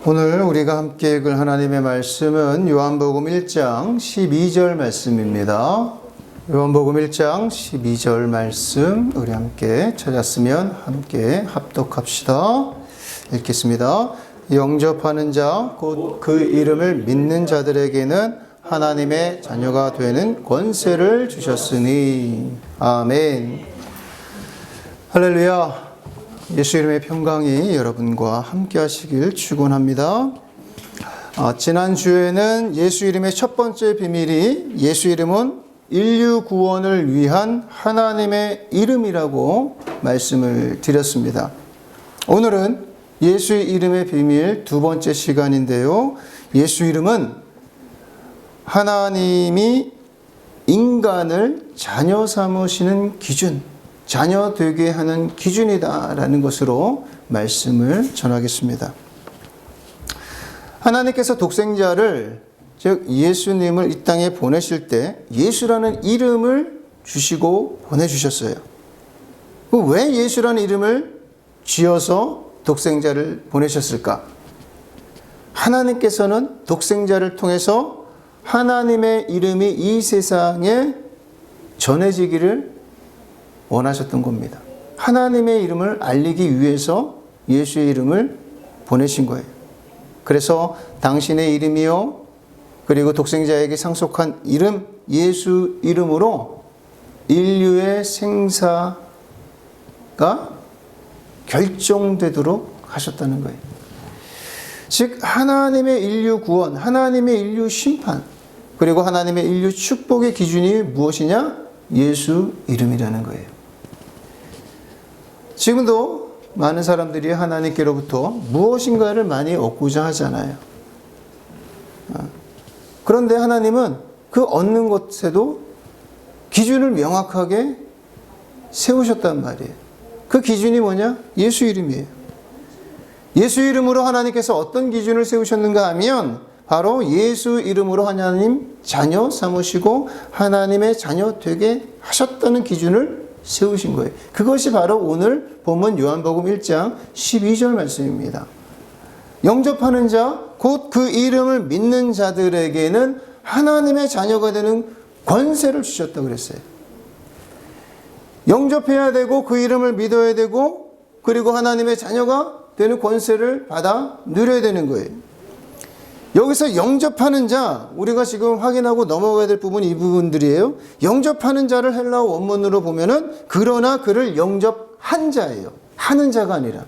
오늘 우리가 함께 읽을 하나님의 말씀은 요한복음 1장 12절 말씀입니다. 요한복음 1장 12절 말씀 우리 함께 찾았으면 함께 합독합시다. 읽겠습니다. 영접하는 자 곧 그 이름을 믿는 자들에게는 하나님의 자녀가 되는 권세를 주셨으니. 아멘. 할렐루야. 예수 이름의 평강이 여러분과 함께 하시길 축원합니다. 지난주에는 예수 이름의 첫 번째 비밀이 예수 이름은 인류 구원을 위한 하나님의 이름이라고 말씀을 드렸습니다. 오늘은 예수의 이름의 비밀 두 번째 시간인데요. 예수 이름은 하나님이 인간을 자녀 삼으시는 기준, 자녀 되게 하는 기준이다라는 것으로 말씀을 전하겠습니다. 하나님께서 독생자를, 즉 예수님을 이 땅에 보내실 때 예수라는 이름을 주시고 보내주셨어요. 왜 예수라는 이름을 지어서 독생자를 보내셨을까? 하나님께서는 독생자를 통해서 하나님의 이름이 이 세상에 전해지기를 원하셨던 겁니다. 하나님의 이름을 알리기 위해서 예수의 이름을 보내신 거예요. 그래서 당신의 이름이요, 그리고 독생자에게 상속한 이름 예수 이름으로 인류의 생사가 결정되도록 하셨다는 거예요. 즉 하나님의 인류 구원, 하나님의 인류 심판, 그리고 하나님의 인류 축복의 기준이 무엇이냐? 예수 이름이라는 거예요. 지금도 많은 사람들이 하나님께로부터 무엇인가를 많이 얻고자 하잖아요. 그런데 하나님은 그 얻는 것에도 기준을 명확하게 세우셨단 말이에요. 그 기준이 뭐냐? 예수 이름이에요. 예수 이름으로 하나님께서 어떤 기준을 세우셨는가 하면 바로 예수 이름으로 하나님 자녀 삼으시고 하나님의 자녀 되게 하셨다는 기준을 세우신 거예요. 그것이 바로 오늘 본문 요한복음 1장 12절 말씀입니다. 영접하는 자, 곧 그 이름을 믿는 자들에게는 하나님의 자녀가 되는 권세를 주셨다고 그랬어요. 영접해야 되고 그 이름을 믿어야 되고 그리고 하나님의 자녀가 되는 권세를 받아 누려야 되는 거예요. 여기서 영접하는 자, 우리가 지금 확인하고 넘어가야 될 부분이 이 부분들이에요. 영접하는 자를 헬라어 원문으로 보면은 그러나 그를 영접한 자예요. 하는 자가 아니라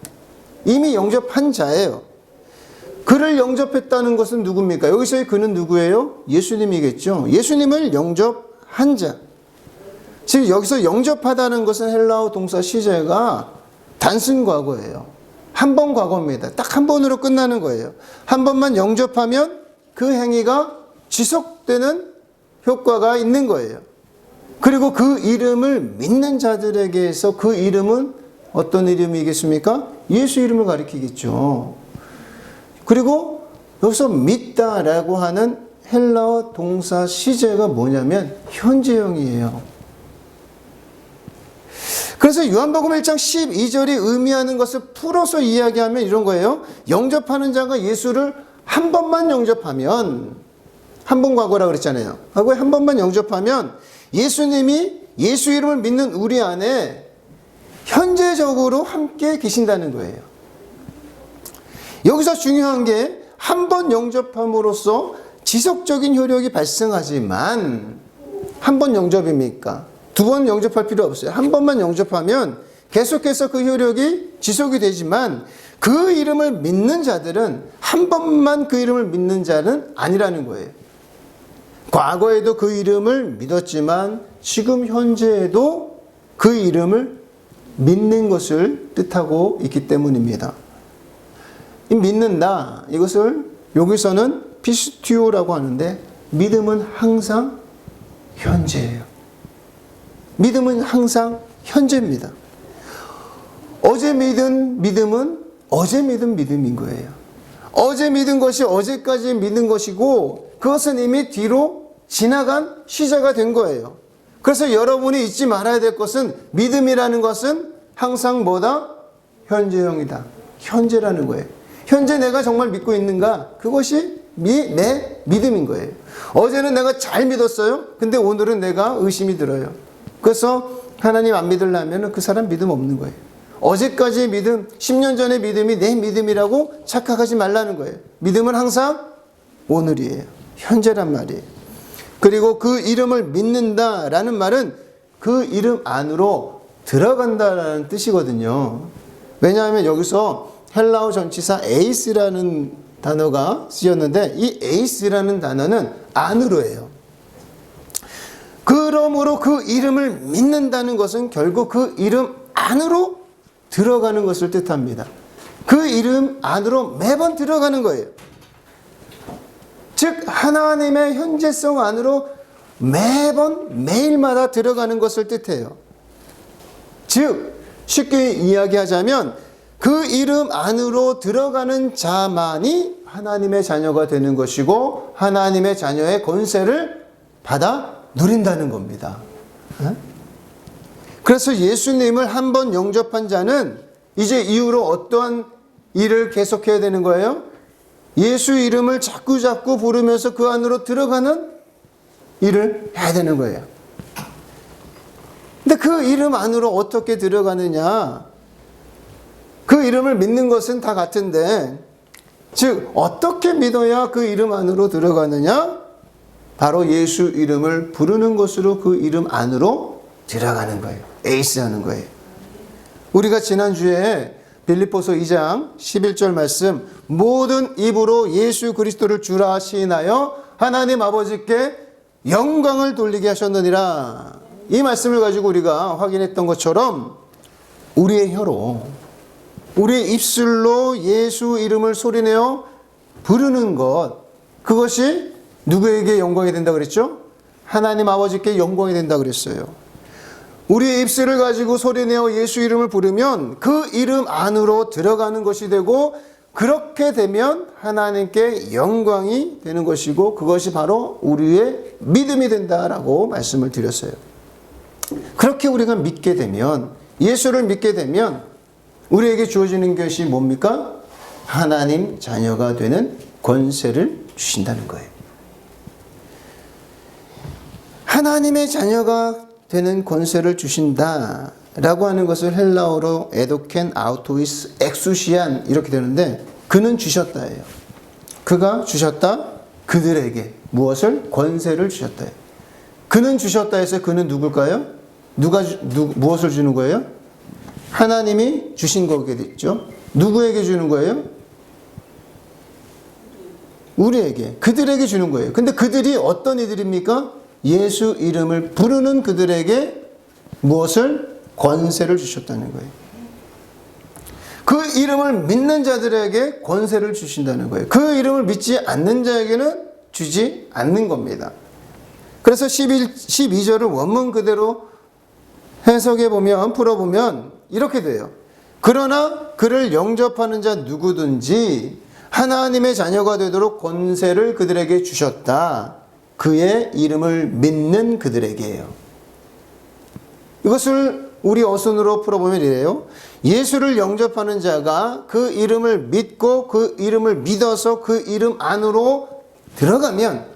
이미 영접한 자예요. 그를 영접했다는 것은 누굽니까? 여기서의 그는 누구예요? 예수님이겠죠. 예수님을 영접한 자. 즉 여기서 영접하다는 것은 헬라어 동사 시제가 단순 과거예요. 한 번 과거입니다. 딱 한 번으로 끝나는 거예요. 한 번만 영접하면 그 행위가 지속되는 효과가 있는 거예요. 그리고 그 이름을 믿는 자들에게서 그 이름은 어떤 이름이겠습니까? 예수 이름을 가리키겠죠. 그리고 여기서 믿다라고 하는 헬라어 동사 시제가 뭐냐면 현재형이에요. 그래서 요한복음 1장 12절이 의미하는 것을 풀어서 이야기하면 이런 거예요. 영접하는 자가 예수를 한 번만 영접하면, 한 번 과거라고 그랬잖아요. 과거에 한 번만 영접하면 예수님이 예수 이름을 믿는 우리 안에 현재적으로 함께 계신다는 거예요. 여기서 중요한 게 한 번 영접함으로써 지속적인 효력이 발생하지만 한 번 영접입니까? 두 번 영접할 필요 없어요. 한 번만 영접하면 계속해서 그 효력이 지속이 되지만 그 이름을 믿는 자들은 한 번만 그 이름을 믿는 자는 아니라는 거예요. 과거에도 그 이름을 믿었지만 지금 현재에도 그 이름을 믿는 것을 뜻하고 있기 때문입니다. 이 믿는다, 이것을 여기서는 피스티오라고 하는데 믿음은 항상 현재예요. 믿음은 항상 현재입니다. 어제 믿은 믿음은 어제 믿은 믿음인 거예요. 어제 믿은 것이 어제까지 믿은 것이고 그것은 이미 뒤로 지나간 시제가 된 거예요. 그래서 여러분이 잊지 말아야 될 것은 믿음이라는 것은 항상 뭐다? 현재형이다. 현재라는 거예요. 현재 내가 정말 믿고 있는가? 그것이 내 믿음인 거예요. 어제는 내가 잘 믿었어요. 근데 오늘은 내가 의심이 들어요. 그래서 하나님 안 믿으려면 그 사람 믿음 없는 거예요. 어제까지의 믿음, 10년 전의 믿음이 내 믿음이라고 착각하지 말라는 거예요. 믿음은 항상 오늘이에요. 현재란 말이에요. 그리고 그 이름을 믿는다라는 말은 그 이름 안으로 들어간다라는 뜻이거든요. 왜냐하면 여기서 헬라어 전치사 에이스라는 단어가 쓰였는데 이 에이스라는 단어는 안으로예요. 그러므로 그 이름을 믿는다는 것은 결국 그 이름 안으로 들어가는 것을 뜻합니다. 그 이름 안으로 매번 들어가는 거예요. 즉 하나님의 현재성 안으로 매번 매일마다 들어가는 것을 뜻해요. 즉 쉽게 이야기하자면 그 이름 안으로 들어가는 자만이 하나님의 자녀가 되는 것이고 하나님의 자녀의 권세를 받아 누린다는 겁니다. 그래서 예수님을 한번 영접한 자는 이제 이후로 어떠한 일을 계속해야 되는 거예요? 예수 이름을 자꾸 부르면서 그 안으로 들어가는 일을 해야 되는 거예요. 근데 그 이름 안으로 어떻게 들어가느냐? 그 이름을 믿는 것은 다 같은데, 즉 어떻게 믿어야 그 이름 안으로 들어가느냐? 바로 예수 이름을 부르는 것으로 그 이름 안으로 들어가는 거예요. 에이스 하는 거예요. 우리가 지난주에 빌립보서 2장 11절 말씀, 모든 입으로 예수 그리스도를 주라 시인하여 하나님 아버지께 영광을 돌리게 하셨느니라. 이 말씀을 가지고 우리가 확인했던 것처럼 우리의 혀로, 우리의 입술로 예수 이름을 소리내어 부르는 것, 그것이 누구에게 영광이 된다 그랬죠? 하나님 아버지께 영광이 된다 그랬어요. 우리의 입술을 가지고 소리내어 예수 이름을 부르면 그 이름 안으로 들어가는 것이 되고, 그렇게 되면 하나님께 영광이 되는 것이고, 그것이 바로 우리의 믿음이 된다라고 말씀을 드렸어요. 그렇게 우리가 믿게 되면, 예수를 믿게 되면 우리에게 주어지는 것이 뭡니까? 하나님 자녀가 되는 권세를 주신다는 거예요. 하나님의 자녀가 되는 권세를 주신다라고 하는 것을 헬라어로 에도켄 아우토이스 엑수시안 이렇게 되는데, 그는 주셨다예요. 그가 주셨다, 그들에게 무엇을? 권세를 주셨다예요. 그는 주셨다 해서 그는 누굴까요? 무엇을 주는 거예요? 하나님이 주신 거겠죠. 누구에게 주는 거예요? 우리에게, 그들에게 주는 거예요. 근데 그들이 어떤 이들입니까? 예수 이름을 부르는 그들에게 무엇을? 권세를 주셨다는 거예요. 그 이름을 믿는 자들에게 권세를 주신다는 거예요. 그 이름을 믿지 않는 자에게는 주지 않는 겁니다. 그래서 12절을 원문 그대로 해석해 보면, 풀어보면 이렇게 돼요. 그러나 그를 영접하는 자 누구든지 하나님의 자녀가 되도록 권세를 그들에게 주셨다. 그의 이름을 믿는 그들에게요. 이것을 우리 어순으로 풀어보면 이래요. 예수를 영접하는 자가 그 이름을 믿고 그 이름을 믿어서 그 이름 안으로 들어가면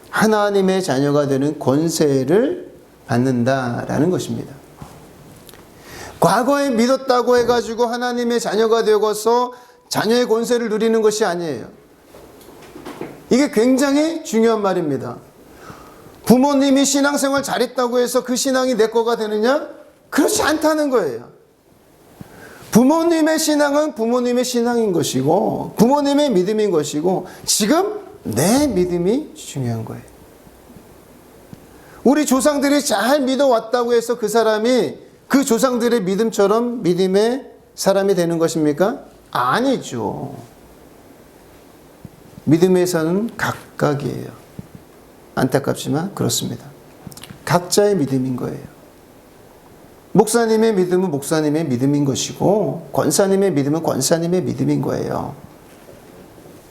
하나님의 자녀가 되는 권세를 받는다라는 것입니다. 과거에 믿었다고 해가지고 하나님의 자녀가 되어서 자녀의 권세를 누리는 것이 아니에요. 이게 굉장히 중요한 말입니다. 부모님이 신앙생활 잘했다고 해서 그 신앙이 내 거가 되느냐? 그렇지 않다는 거예요. 부모님의 신앙은 부모님의 신앙인 것이고, 부모님의 믿음인 것이고, 지금 내 믿음이 중요한 거예요. 우리 조상들이 잘 믿어왔다고 해서 그 사람이 그 조상들의 믿음처럼 믿음의 사람이 되는 것입니까? 아니죠. 믿음에서는 각각이에요. 안타깝지만 그렇습니다. 각자의 믿음인 거예요. 목사님의 믿음은 목사님의 믿음인 것이고, 권사님의 믿음은 권사님의 믿음인 거예요.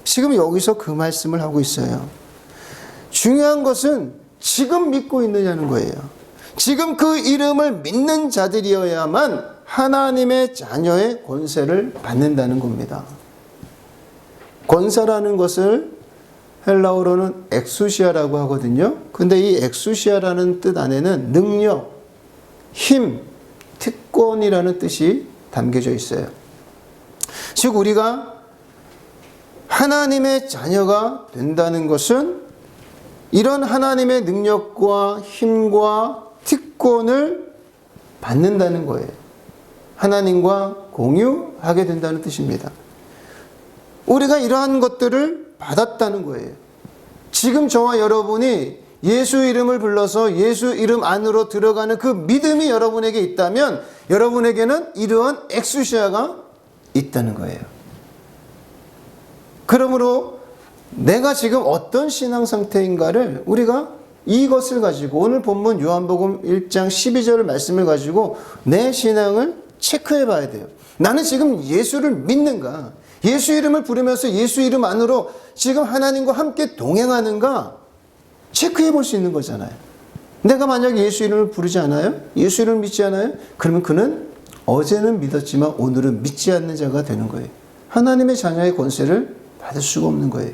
지금 여기서 그 말씀을 하고 있어요. 중요한 것은 지금 믿고 있느냐는 거예요. 지금 그 이름을 믿는 자들이어야만 하나님의 자녀의 권세를 받는다는 겁니다. 권사라는 것을 헬라어로는 엑수시아라고 하거든요. 근데 이 엑수시아라는 뜻 안에는 능력, 힘, 특권이라는 뜻이 담겨져 있어요. 즉 우리가 하나님의 자녀가 된다는 것은 이런 하나님의 능력과 힘과 특권을 받는다는 거예요. 하나님과 공유하게 된다는 뜻입니다. 우리가 이러한 것들을 받았다는 거예요. 지금 저와 여러분이 예수 이름을 불러서 예수 이름 안으로 들어가는 그 믿음이 여러분에게 있다면 여러분에게는 이러한 엑수시아가 있다는 거예요. 그러므로 내가 지금 어떤 신앙 상태인가를 우리가 이것을 가지고 오늘 본문 요한복음 1장 12절 말씀을 가지고 내 신앙을 체크해 봐야 돼요. 나는 지금 예수를 믿는가? 예수 이름을 부르면서 예수 이름 안으로 지금 하나님과 함께 동행하는가? 체크해 볼 수 있는 거잖아요. 내가 만약에 예수 이름을 부르지 않아요? 예수 이름을 믿지 않아요? 그러면 그는 어제는 믿었지만 오늘은 믿지 않는 자가 되는 거예요. 하나님의 자녀의 권세를 받을 수가 없는 거예요.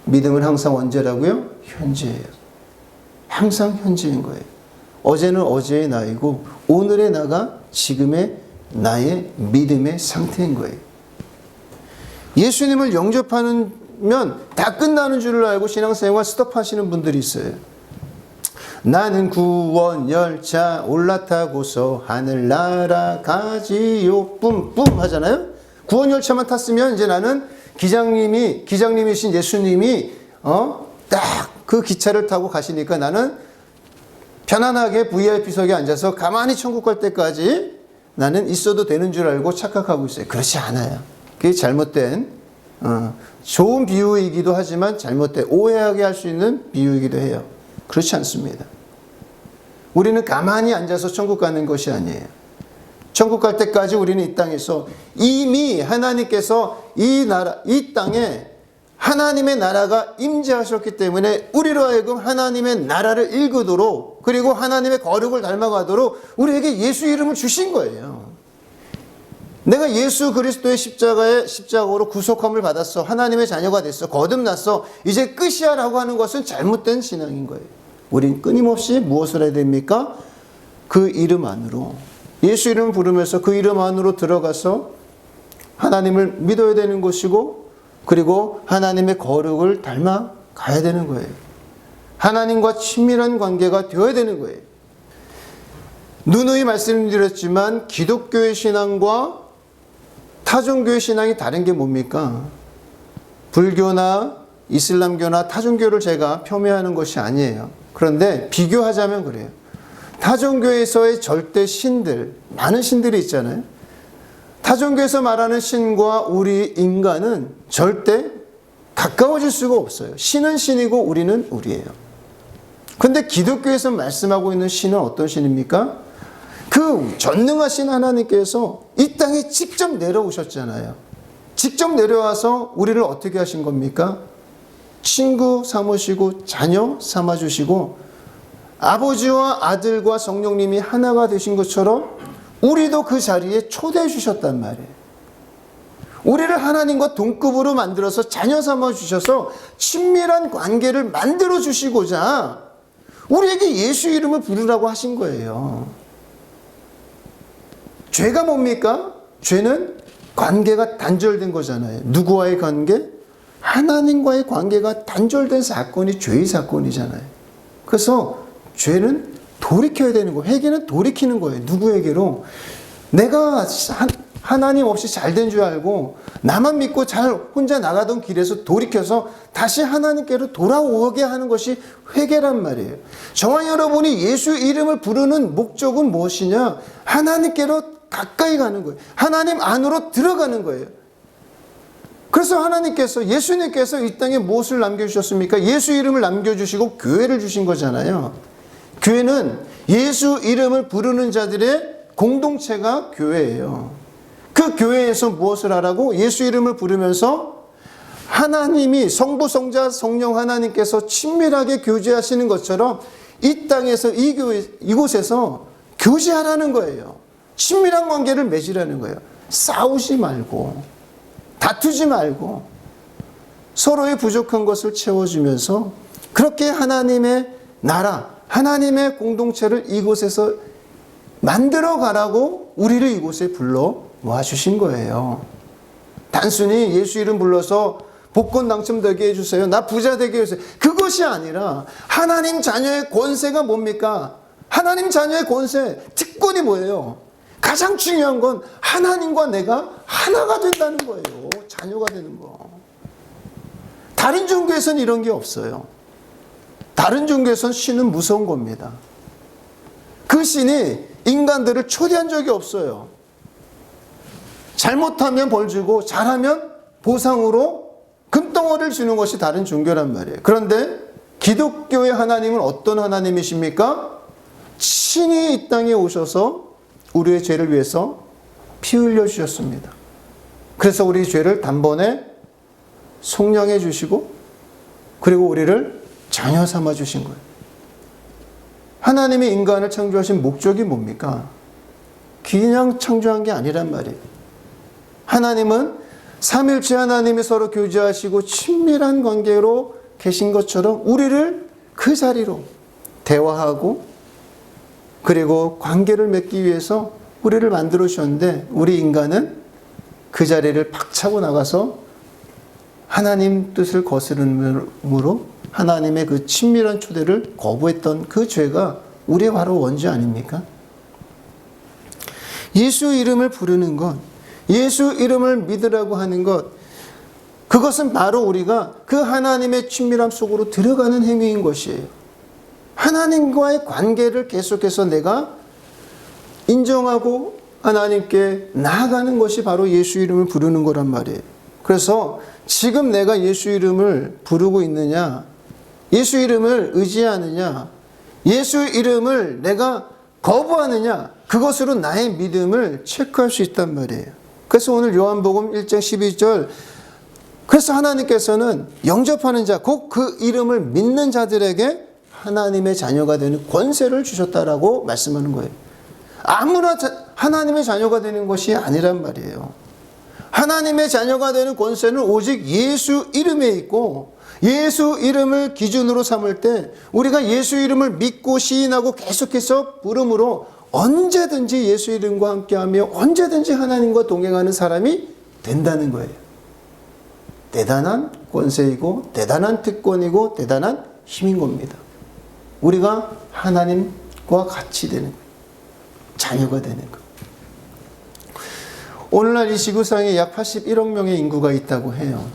믿음은 항상 언제라고요? 현재예요. 항상 현재인 거예요. 어제는 어제의 나이고 오늘의 나가 지금의 나의 믿음의 상태인 거예요. 예수님을 영접하면 다 끝나는 줄을 알고 신앙생활 스톱하시는 분들이 있어요. 나는 구원 열차 올라타고서 하늘 날아가지요 뿜뿜 하잖아요. 구원 열차만 탔으면 이제 나는 기장님이신 예수님이 딱 그 기차를 타고 가시니까 나는 편안하게 VIP석에 앉아서 가만히 천국 갈 때까지 나는 있어도 되는 줄 알고 착각하고 있어요. 그렇지 않아요. 그게 잘못된 좋은 비유이기도 하지만 잘못된 오해하게 할 수 있는 비유이기도 해요. 그렇지 않습니다. 우리는 가만히 앉아서 천국 가는 것이 아니에요. 천국 갈 때까지 우리는 이 땅에서 이미 하나님께서 이 땅에 하나님의 나라가 임재하셨기 때문에 우리로 하여금 하나님의 나라를 일구도록 그리고 하나님의 거룩을 닮아가도록 우리에게 예수 이름을 주신 거예요. 내가 예수 그리스도의 십자가로 구속함을 받았어. 하나님의 자녀가 됐어. 거듭났어. 이제 끝이야 라고 하는 것은 잘못된 신앙인 거예요. 우린 끊임없이 무엇을 해야 됩니까? 그 이름 안으로 예수 이름을 부르면서 그 이름 안으로 들어가서 하나님을 믿어야 되는 것이고 그리고 하나님의 거룩을 닮아 가야 되는 거예요. 하나님과 친밀한 관계가 되어야 되는 거예요. 누누이 말씀드렸지만 기독교의 신앙과 타종교의 신앙이 다른 게 뭡니까? 불교나 이슬람교나 타종교를 제가 폄훼하는 것이 아니에요. 그런데 비교하자면 그래요. 타종교에서의 절대 신들, 많은 신들이 있잖아요. 타종교에서 말하는 신과 우리 인간은 절대 가까워질 수가 없어요. 신은 신이고 우리는 우리예요. 근데 기독교에서 말씀하고 있는 신은 어떤 신입니까? 그 전능하신 하나님께서 이 땅에 직접 내려오셨잖아요. 직접 내려와서 우리를 어떻게 하신 겁니까? 친구 삼으시고 자녀 삼아주시고 아버지와 아들과 성령님이 하나가 되신 것처럼 우리도 그 자리에 초대해 주셨단 말이에요. 우리를 하나님과 동급으로 만들어서 자녀 삼아 주셔서 친밀한 관계를 만들어 주시고자 우리에게 예수 이름을 부르라고 하신 거예요. 죄가 뭡니까? 죄는 관계가 단절된 거잖아요. 누구와의 관계? 하나님과의 관계가 단절된 사건이 죄의 사건이잖아요. 그래서 죄는 돌이켜야 되는 거예요. 회개는 돌이키는 거예요. 누구에게로? 내가 하나님 없이 잘 된 줄 알고 나만 믿고 잘 혼자 나가던 길에서 돌이켜서 다시 하나님께로 돌아오게 하는 것이 회개란 말이에요. 저와 여러분이 예수 이름을 부르는 목적은 무엇이냐? 하나님께로 가까이 가는 거예요. 하나님 안으로 들어가는 거예요. 그래서 하나님께서 예수님께서 이 땅에 무엇을 남겨주셨습니까? 예수 이름을 남겨주시고 교회를 주신 거잖아요. 교회는 예수 이름을 부르는 자들의 공동체가 교회예요. 그 교회에서 무엇을 하라고? 예수 이름을 부르면서 하나님이 성부, 성자, 성령 하나님께서 친밀하게 교제하시는 것처럼 이 땅에서 이곳에서 교제하라는 거예요. 친밀한 관계를 맺으라는 거예요. 싸우지 말고 다투지 말고 서로의 부족한 것을 채워주면서 그렇게 하나님의 나라, 하나님의 공동체를 이곳에서 만들어 가라고 우리를 이곳에 불러 모아 주신 거예요. 단순히 예수 이름 불러서 복권 당첨되게 해주세요. 나 부자 되게 해주세요. 그것이 아니라 하나님 자녀의 권세가 뭡니까? 하나님 자녀의 권세, 특권이 뭐예요? 가장 중요한 건 하나님과 내가 하나가 된다는 거예요. 자녀가 되는 거. 다른 종교에서는 이런 게 없어요. 다른 종교에서는 신은 무서운 겁니다. 그 신이 인간들을 초대한 적이 없어요. 잘못하면 벌 주고 잘하면 보상으로 금덩어리를 주는 것이 다른 종교란 말이에요. 그런데 기독교의 하나님은 어떤 하나님이십니까? 신이 이 땅에 오셔서 우리의 죄를 위해서 피 흘려 주셨습니다. 그래서 우리 죄를 단번에 속량해 주시고 그리고 우리를 자녀 삼아 주신 거예요. 하나님이 인간을 창조하신 목적이 뭡니까? 그냥 창조한 게 아니란 말이에요. 하나님은 삼일체 하나님이 서로 교제하시고 친밀한 관계로 계신 것처럼 우리를 그 자리로 대화하고 그리고 관계를 맺기 위해서 우리를 만들어 주셨는데 우리 인간은 그 자리를 박차고 나가서 하나님 뜻을 거스름으로 하나님의 그 친밀한 초대를 거부했던 그 죄가 우리의 바로 원죄 아닙니까? 예수 이름을 부르는 것, 예수 이름을 믿으라고 하는 것, 그것은 바로 우리가 그 하나님의 친밀함 속으로 들어가는 행위인 것이에요. 하나님과의 관계를 계속해서 내가 인정하고 하나님께 나아가는 것이 바로 예수 이름을 부르는 거란 말이에요. 그래서 지금 내가 예수 이름을 부르고 있느냐, 예수 이름을 의지하느냐, 예수 이름을 내가 거부하느냐, 그것으로 나의 믿음을 체크할 수 있단 말이에요. 그래서 오늘 요한복음 1장 12절, 그래서 하나님께서는 영접하는 자, 곧 그 이름을 믿는 자들에게 하나님의 자녀가 되는 권세를 주셨다라고 말씀하는 거예요. 아무나 하나님의 자녀가 되는 것이 아니란 말이에요. 하나님의 자녀가 되는 권세는 오직 예수 이름에 있고 예수 이름을 기준으로 삼을 때 우리가 예수 이름을 믿고 시인하고 계속해서 부름으로 언제든지 예수 이름과 함께하며 언제든지 하나님과 동행하는 사람이 된다는 거예요. 대단한 권세이고 대단한 특권이고 대단한 힘인 겁니다. 우리가 하나님과 같이 되는 거예요. 자녀가 되는 것. 오늘날 이 지구상에 약 81억 명의 인구가 있다고 해요.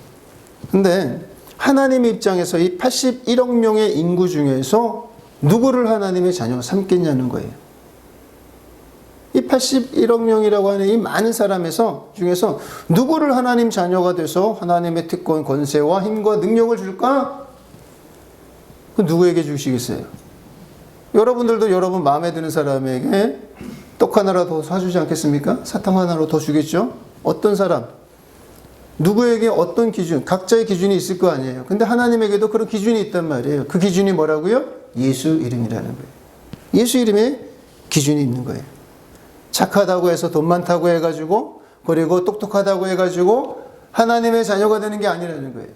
근데 하나님 입장에서 이 81억 명의 인구 중에서 누구를 하나님의 자녀 삼겠냐는 거예요. 이 81억 명이라고 하는 이 많은 사람에서 중에서 누구를 하나님 자녀가 돼서 하나님의 특권, 권세와 힘과 능력을 줄까? 그 누구에게 주시겠어요? 여러분들도 여러분 마음에 드는 사람에게 떡 하나라도 더 사주지 않겠습니까? 사탕 하나로 더 주겠죠? 어떤 사람? 누구에게 어떤 기준? 각자의 기준이 있을 거 아니에요. 근데 하나님에게도 그런 기준이 있단 말이에요. 그 기준이 뭐라고요? 예수 이름이라는 거예요. 예수 이름에 기준이 있는 거예요. 착하다고 해서 돈 많다고 해가지고 그리고 똑똑하다고 해가지고 하나님의 자녀가 되는 게 아니라는 거예요.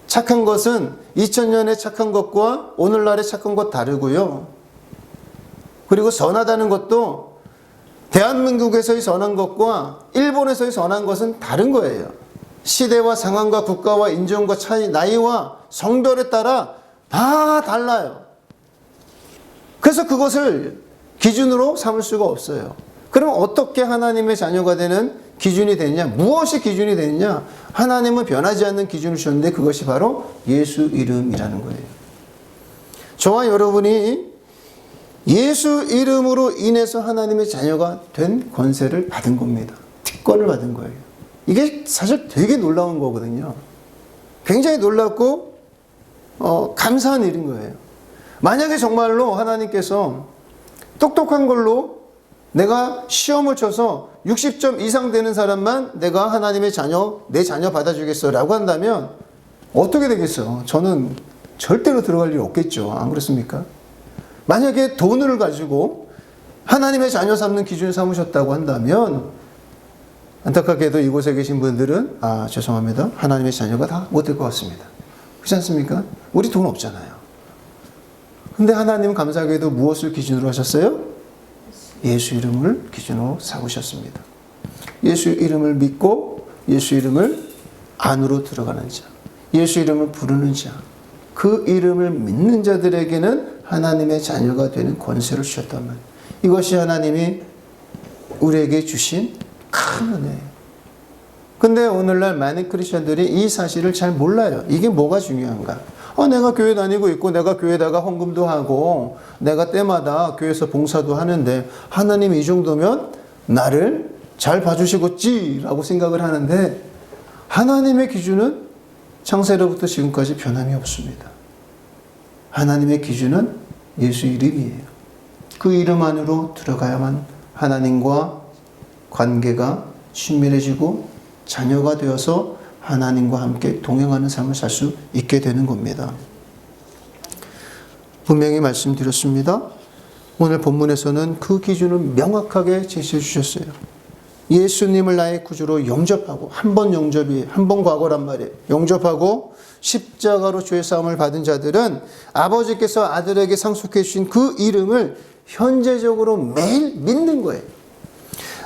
착한 것은 2000년의 착한 것과 오늘날의 착한 것 다르고요. 그리고 선하다는 것도 대한민국에서의 선한 것과 일본에서의 선한 것은 다른 거예요. 시대와 상황과 국가와 인종과 차이, 나이와 성별에 따라 다 달라요. 그래서 그것을 기준으로 삼을 수가 없어요. 그럼 어떻게 하나님의 자녀가 되는 기준이 되느냐? 무엇이 기준이 되느냐? 하나님은 변하지 않는 기준을 주셨는데 그것이 바로 예수 이름이라는 거예요. 저와 여러분이 예수 이름으로 인해서 하나님의 자녀가 된 권세를 받은 겁니다. 특권을 받은 거예요. 이게 사실 되게 놀라운 거거든요. 굉장히 놀랍고 감사한 일인 거예요. 만약에 정말로 하나님께서 똑똑한 걸로 내가 시험을 쳐서 60점 이상 되는 사람만 내가 하나님의 자녀, 내 자녀 받아주겠어 라고 한다면 어떻게 되겠어요? 저는 절대로 들어갈 일 없겠죠. 안 그렇습니까? 만약에 돈을 가지고 하나님의 자녀 삼는 기준을 삼으셨다고 한다면 안타깝게도 이곳에 계신 분들은 죄송합니다. 하나님의 자녀가 다 못 될 것 같습니다. 그렇지 않습니까? 우리 돈 없잖아요. 근데 하나님은 감사하게도 무엇을 기준으로 하셨어요? 예수 이름을 기준으로 삼으셨습니다. 예수 이름을 믿고 예수 이름을 안으로 들어가는 자, 예수 이름을 부르는 자, 그 이름을 믿는 자들에게는 하나님의 자녀가 되는 권세를 주셨단 말이에요. 이것이 하나님이 우리에게 주신 큰 은혜예요. 근데 오늘날 많은 크리스천들이 이 사실을 잘 몰라요. 이게 뭐가 중요한가? 내가 교회 다니고 있고 내가 교회에다가 헌금도 하고 내가 때마다 교회에서 봉사도 하는데 하나님 이 정도면 나를 잘 봐주시겠지라고 생각을 하는데 하나님의 기준은 창세로부터 지금까지 변함이 없습니다. 하나님의 기준은 예수 이름이에요. 그 이름 안으로 들어가야만 하나님과 관계가 친밀해지고 자녀가 되어서 하나님과 함께 동행하는 삶을 살 수 있게 되는 겁니다. 분명히 말씀드렸습니다. 오늘 본문에서는 그 기준을 명확하게 제시해 주셨어요. 예수님을 나의 구주로 영접하고, 한 번 영접이 한 번 과거란 말이에요. 영접하고 십자가로 죄 사함을 받은 자들은 아버지께서 아들에게 상속해 주신 그 이름을 현재적으로 매일 믿는 거예요.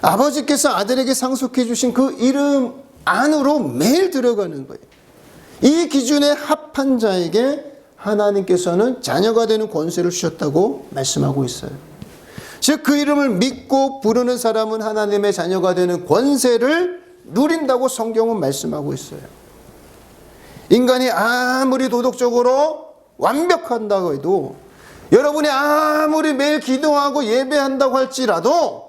아버지께서 아들에게 상속해 주신 그 이름 안으로 매일 들어가는 거예요. 이 기준에 합한 자에게 하나님께서는 자녀가 되는 권세를 주셨다고 말씀하고 있어요. 즉 그 이름을 믿고 부르는 사람은 하나님의 자녀가 되는 권세를 누린다고 성경은 말씀하고 있어요. 인간이 아무리 도덕적으로 완벽한다고 해도, 여러분이 아무리 매일 기도하고 예배한다고 할지라도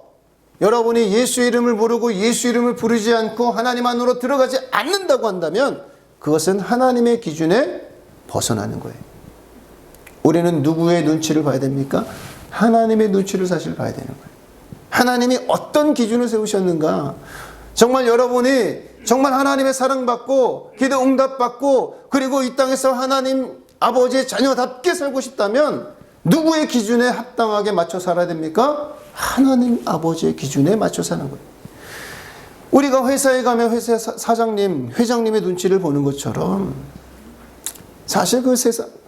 여러분이 예수 이름을 부르고 예수 이름을 부르지 않고 하나님 안으로 들어가지 않는다고 한다면 그것은 하나님의 기준에 벗어나는 거예요. 우리는 누구의 눈치를 봐야 됩니까? 하나님의 눈치를 사실 봐야 되는 거예요. 하나님이 어떤 기준을 세우셨는가? 정말 여러분이 정말 하나님의 사랑받고 기도 응답받고 그리고 이 땅에서 하나님 아버지의 자녀답게 살고 싶다면 누구의 기준에 합당하게 맞춰 살아야 됩니까? 하나님 아버지의 기준에 맞춰 사는 거예요. 우리가 회사에 가면 회사 사장님, 회장님의 눈치를 보는 것처럼 사실 그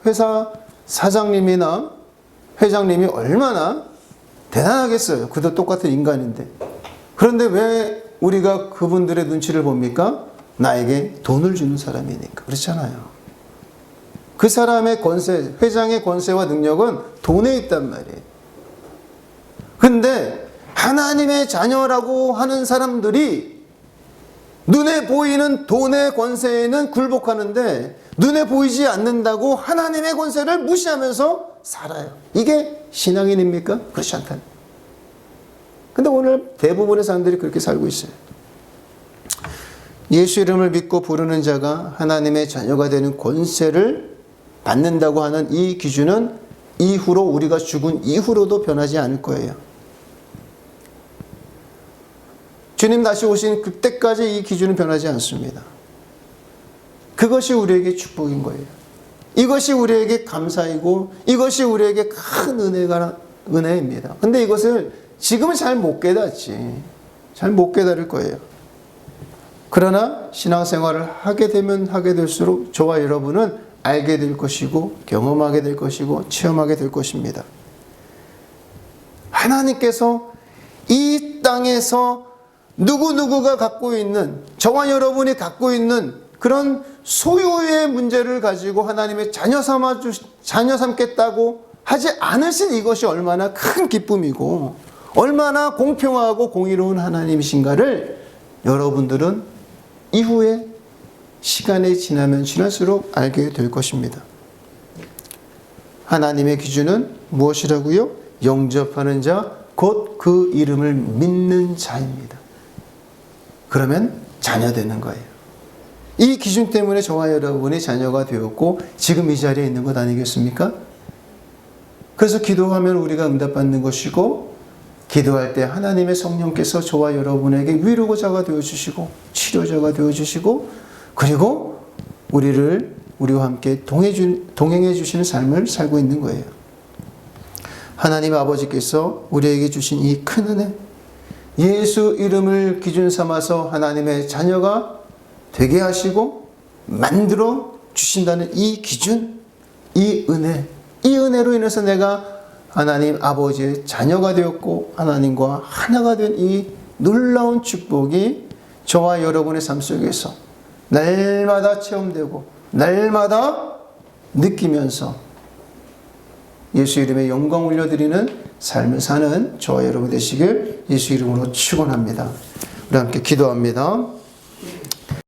회사 사장님이나 회장님이 얼마나 대단하겠어요. 그도 똑같은 인간인데. 그런데 왜 우리가 그분들의 눈치를 봅니까? 나에게 돈을 주는 사람이니까. 그렇잖아요. 그 사람의 권세, 회장의 권세와 능력은 돈에 있단 말이에요. 근데 하나님의 자녀라고 하는 사람들이 눈에 보이는 돈의 권세에는 굴복하는데 눈에 보이지 않는다고 하나님의 권세를 무시하면서 살아요. 이게 신앙인입니까? 그렇지 않다. 근데 오늘 대부분의 사람들이 그렇게 살고 있어요. 예수 이름을 믿고 부르는 자가 하나님의 자녀가 되는 권세를 받는다고 하는 이 기준은 이후로 우리가 죽은 이후로도 변하지 않을 거예요. 주님 다시 오신 그때까지 이 기준은 변하지 않습니다. 그것이 우리에게 축복인 거예요. 이것이 우리에게 감사이고 이것이 우리에게 큰 은혜입니다. 근데 이것을 지금은 잘 못 깨닫지. 잘 못 깨달을 거예요. 그러나 신앙생활을 하게 되면 하게 될수록 저와 여러분은 알게 될 것이고 경험하게 될 것이고 체험하게 될 것입니다. 하나님께서 이 땅에서 누구누구가 갖고 있는, 저와 여러분이 갖고 있는 그런 소유의 문제를 가지고 하나님의 자녀 삼겠다고 하지 않으신 이것이 얼마나 큰 기쁨이고 얼마나 공평하고 공의로운 하나님이신가를 여러분들은 이후에 시간이 지나면 지날수록 알게 될 것입니다. 하나님의 기준은 무엇이라고요? 영접하는 자, 곧 그 이름을 믿는 자입니다. 그러면 자녀 되는 거예요. 이 기준 때문에 저와 여러분이 자녀가 되었고 지금 이 자리에 있는 것 아니겠습니까? 그래서 기도하면 우리가 응답받는 것이고 기도할 때 하나님의 성령께서 저와 여러분에게 위로자가 되어주시고 치료자가 되어주시고 그리고 우리와 함께 동행해 주시는 삶을 살고 있는 거예요. 하나님 아버지께서 우리에게 주신 이 큰 은혜, 예수 이름을 기준 삼아서 하나님의 자녀가 되게 하시고 만들어 주신다는 이 기준, 이 은혜로 인해서 내가 하나님 아버지의 자녀가 되었고 하나님과 하나가 된 이 놀라운 축복이 저와 여러분의 삶 속에서 날마다 체험되고 날마다 느끼면서 예수 이름에 영광 올려드리는 삶을 사는 저와 여러분 되시길 예수 이름으로 축원합니다. 우리 함께 기도합니다.